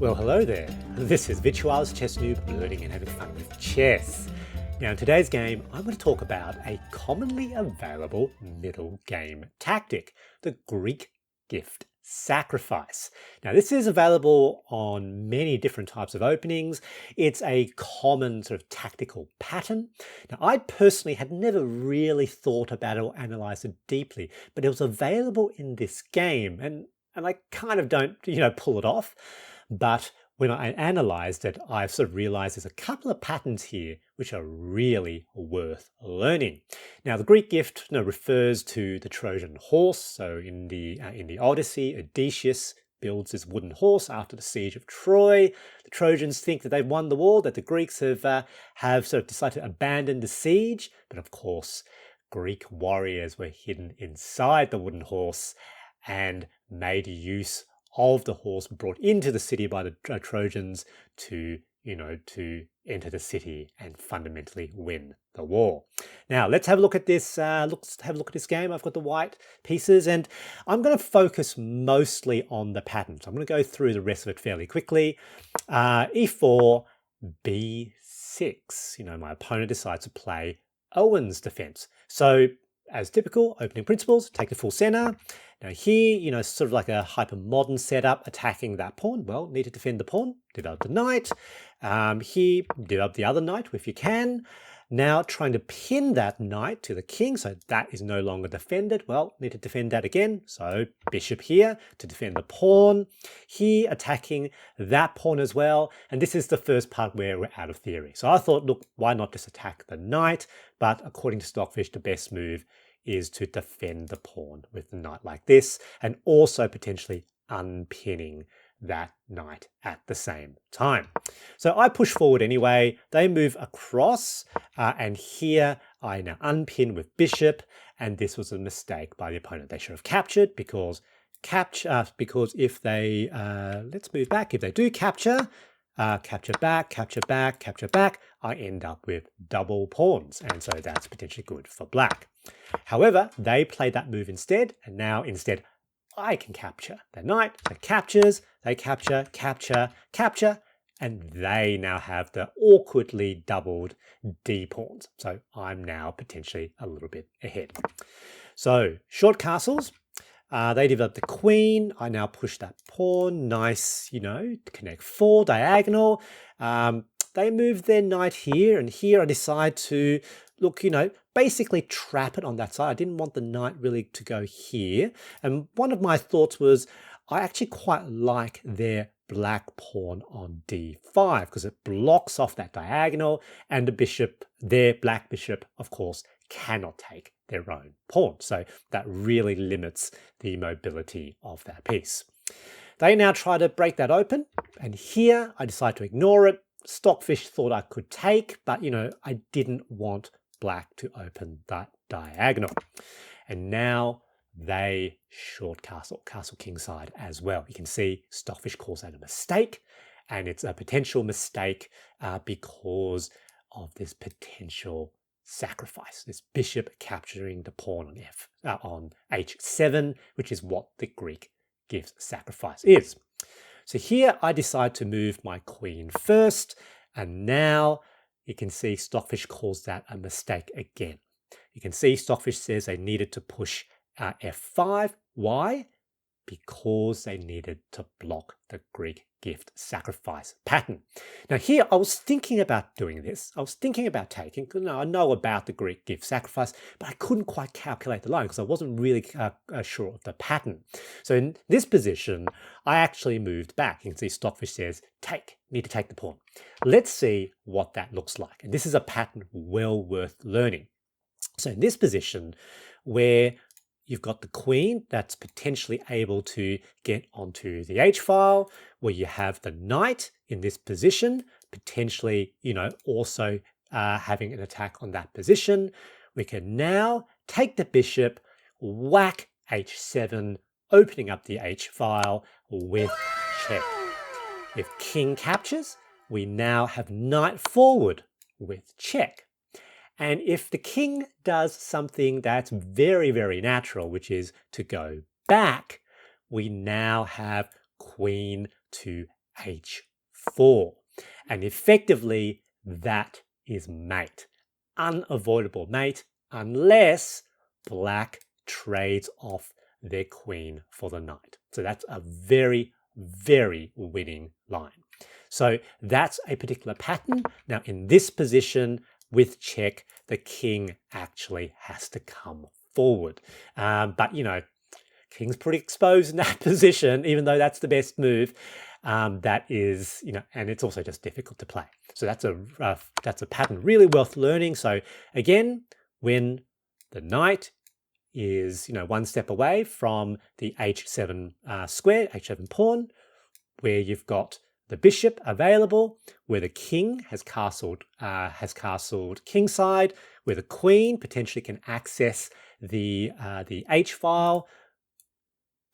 Well, hello there. This is Virtual's Chess Noob, learning and having fun with chess. Now, in today's game, I'm going to talk about a commonly available middle game tactic, the Greek gift sacrifice. Now, this is available on many different types of openings. It's a common sort of tactical pattern. Now, I personally had never really thought about it or analyzed it deeply, but it was available in this game, and I kind of don't, pull it off. But when I analyzed it, I've sort of realized there's a couple of patterns here which are really worth learning. Now, the Greek gift refers to the Trojan horse. So in the Odyssey, Odysseus builds his wooden horse after the siege of Troy. The Trojans think that they've won the war, that the Greeks have sort of decided to abandon the siege. But of course, Greek warriors were hidden inside the wooden horse and made use of the horse brought into the city by the Trojans to enter the city and fundamentally win the war. Now let's have a look at this. Let's have a look at this game. I've got the white pieces, and I'm going to focus mostly on the pattern. So I'm going to go through the rest of it fairly quickly. E4, B6. My opponent decides to play Owen's defense. So as typical, opening principles, take the full center. Now here, sort of like a hyper-modern setup, attacking that pawn. Well, need to defend the pawn, develop the knight. Here, develop the other knight if you can. Now trying to pin that knight to the king, so that is no longer defended. Well, need to defend that again. So bishop here to defend the pawn. Here, attacking that pawn as well. And this is the first part where we're out of theory. So I thought, look, why not just attack the knight? But according to Stockfish, the best move is to defend the pawn with the knight like this, and also potentially unpinning that knight at the same time. So I push forward anyway, they move across, and here I now unpin with bishop, and this was a mistake by the opponent. They should have captured because if they, let's move back, if they do capture, capture back, capture back, capture back, I end up with double pawns, and so that's potentially good for black. However, they played that move instead, and now instead I can capture the knight. So captures, they capture, capture, capture, and they now have the awkwardly doubled D pawns. So I'm now potentially a little bit ahead. So short castles. They develop the queen. I now push that pawn. Nice, connect 4, diagonal. They move their knight here, and here I decide to look, basically trap it on that side. I didn't want the knight really to go here. And one of my thoughts was, I actually quite like their black pawn on D5 because it blocks off that diagonal, and the bishop, their black bishop, of course, cannot take their own pawn. So that really limits the mobility of that piece. They now try to break that open, and here I decide to ignore it. Stockfish thought I could take, but I didn't want black to open that diagonal. And now they short castle kingside as well. You can see Stockfish calls that a mistake, and it's a potential mistake because of this potential sacrifice, this bishop capturing the pawn on h7, which is what the Greek gift sacrifice is. So here I decide to move my queen first, and now you can see Stockfish calls that a mistake again. You can see Stockfish says they needed to push f5. Why? Because they needed to block the Greek gift sacrifice pattern. Now here I was thinking about doing this. I was thinking about taking, because I know about the Greek gift sacrifice, but I couldn't quite calculate the line because I wasn't really sure of the pattern. So in this position, I actually moved back. You can see Stockfish says, need to take the pawn. Let's see what that looks like. And this is a pattern well worth learning. So in this position, where you've got the queen that's potentially able to get onto the h-file, where you have the knight in this position, potentially, also having an attack on that position. We can now take the bishop, whack h7, opening up the h-file with check. If king captures, we now have knight forward with check. And if the king does something that's very, very natural, which is to go back, we now have queen to h4. And effectively, that is mate. Unavoidable mate, unless black trades off their queen for the knight. So that's a very, very winning line. So that's a particular pattern. Now in this position with check, the king actually has to come forward. But you know, king's pretty exposed in that position, even though that's the best move. That is, you know, and it's also just difficult to play. So that's a pattern really worth learning. So again, when the knight is, you know, one step away from the h7 square, h7 pawn, where you've got the bishop available, where the king has castled kingside, where the queen potentially can access the h file.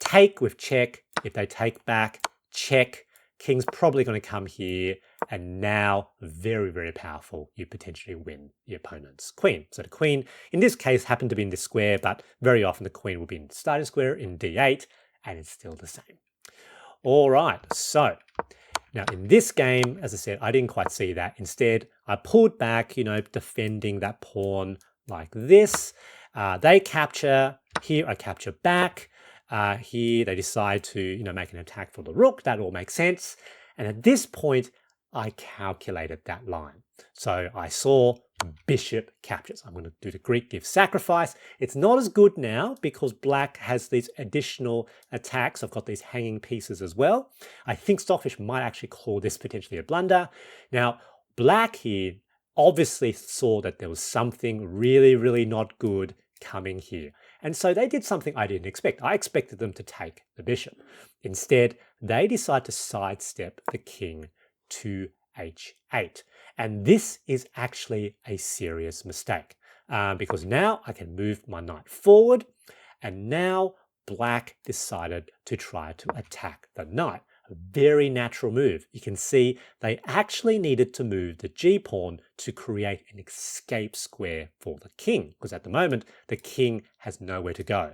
Take with check. If they take back, check. King's probably going to come here, and now very, very powerful. You potentially win the opponent's queen. So the queen, in this case, happened to be in this square, but very often the queen will be in the starting square in d8, and it's still the same. All right, so now in this game, as I said, I didn't quite see that. Instead, I pulled back, you know, defending that pawn like this. They capture. Here I capture back. Here they decide to, you know, make an attack for the rook. That all makes sense. And at this point, I calculated that line. So I saw bishop captures. I'm going to do the Greek give sacrifice. It's not as good now because black has these additional attacks. I've got these hanging pieces as well. I think Stockfish might actually call this potentially a blunder. Now, black here obviously saw that there was something really, really not good coming here. And so they did something I didn't expect. I expected them to take the bishop. Instead, they decide to sidestep the king to h8. And this is actually a serious mistake because now I can move my knight forward, and now black decided to try to attack the knight. A very natural move. You can see they actually needed to move the g-pawn to create an escape square for the king, because at the moment the king has nowhere to go.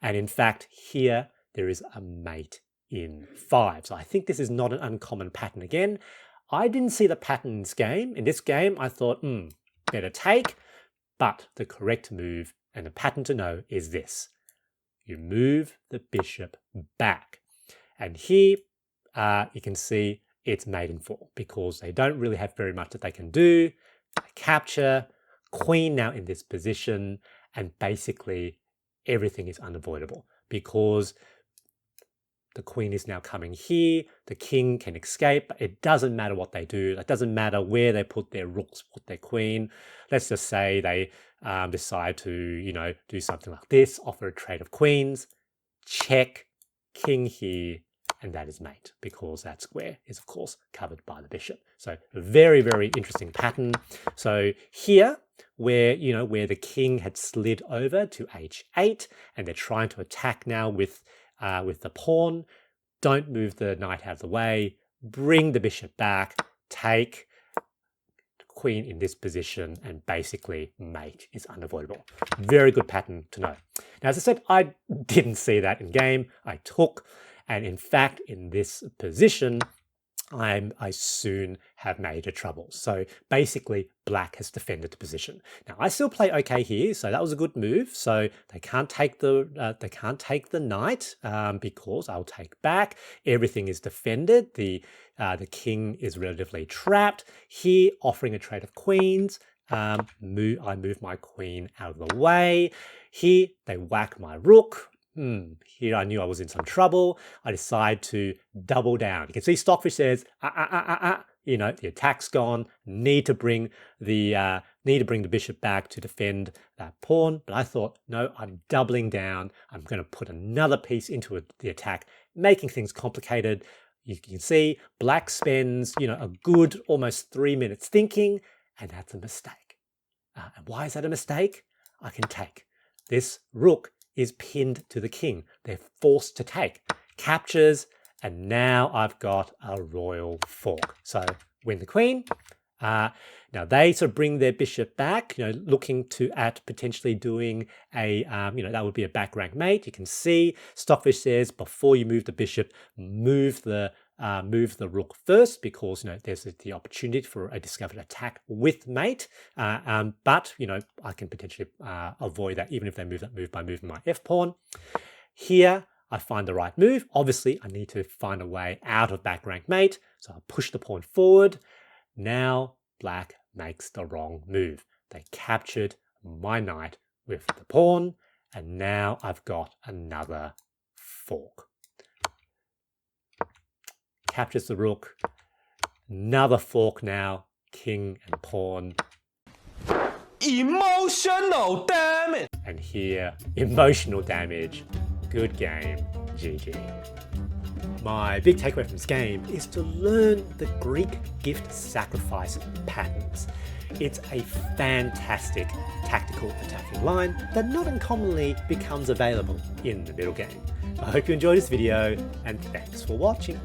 And in fact, here there is a mate in 5. So I think this is not an uncommon pattern again. I didn't see the pattern in this game. In this game, I thought, better take, but the correct move and the pattern to know is this. You move the bishop back. And here, you can see it's mate in 4 because they don't really have very much that they can do. They capture, queen now in this position, and basically everything is unavoidable because the queen is now coming here. The king can escape. It doesn't matter what they do. It doesn't matter where they put their rooks, put their queen. Let's just say they decide to, you know, do something like this, offer a trade of queens, check, king here, and that is mate because that square is of course covered by the bishop. So a very, very interesting pattern. So here, where, you know, where the king had slid over to h8 and they're trying to attack now with the pawn, don't move the knight out of the way, bring the bishop back, take queen in this position, and basically mate is unavoidable. Very good pattern to know. Now, as I said, I didn't see that in game. I took, and in fact, in this position, I soon have major trouble. So basically, black has defended the position. Now I still play okay here, so that was a good move. So they can't take the knight because I'll take back. Everything is defended. The king is relatively trapped. Here, offering a trade of queens. I move my queen out of the way. Here they whack my rook. Here I knew I was in some trouble. I decide to double down. You can see Stockfish says, you know, the attack's gone. Need to bring the bishop back to defend that pawn. But I thought, no, I'm doubling down. I'm going to put another piece into the attack, making things complicated. You can see black spends, you know, a good almost 3 minutes thinking, and that's a mistake. And why is that a mistake? I can take. This rook is pinned to the king. They're forced to take. Captures, and now I've got a royal fork. So win the queen. Now they sort of bring their bishop back, you know, looking at potentially doing a, you know, that would be a back rank mate. You can see Stockfish says before you move the bishop, move the move the rook first because there's the opportunity for a discovered attack with mate. But I can potentially avoid that even if they move that move by moving my f pawn. Here I find the right move. Obviously, I need to find a way out of back rank mate, so I push the pawn forward. Now black makes the wrong move. They captured my knight with the pawn, and now I've got another fork. Captures the rook. Another fork now. King and pawn. Emotional damage! And here, emotional damage. Good game. GG. My big takeaway from this game is to learn the Greek gift sacrifice patterns. It's a fantastic tactical attacking line that not uncommonly becomes available in the middle game. I hope you enjoyed this video, and thanks for watching.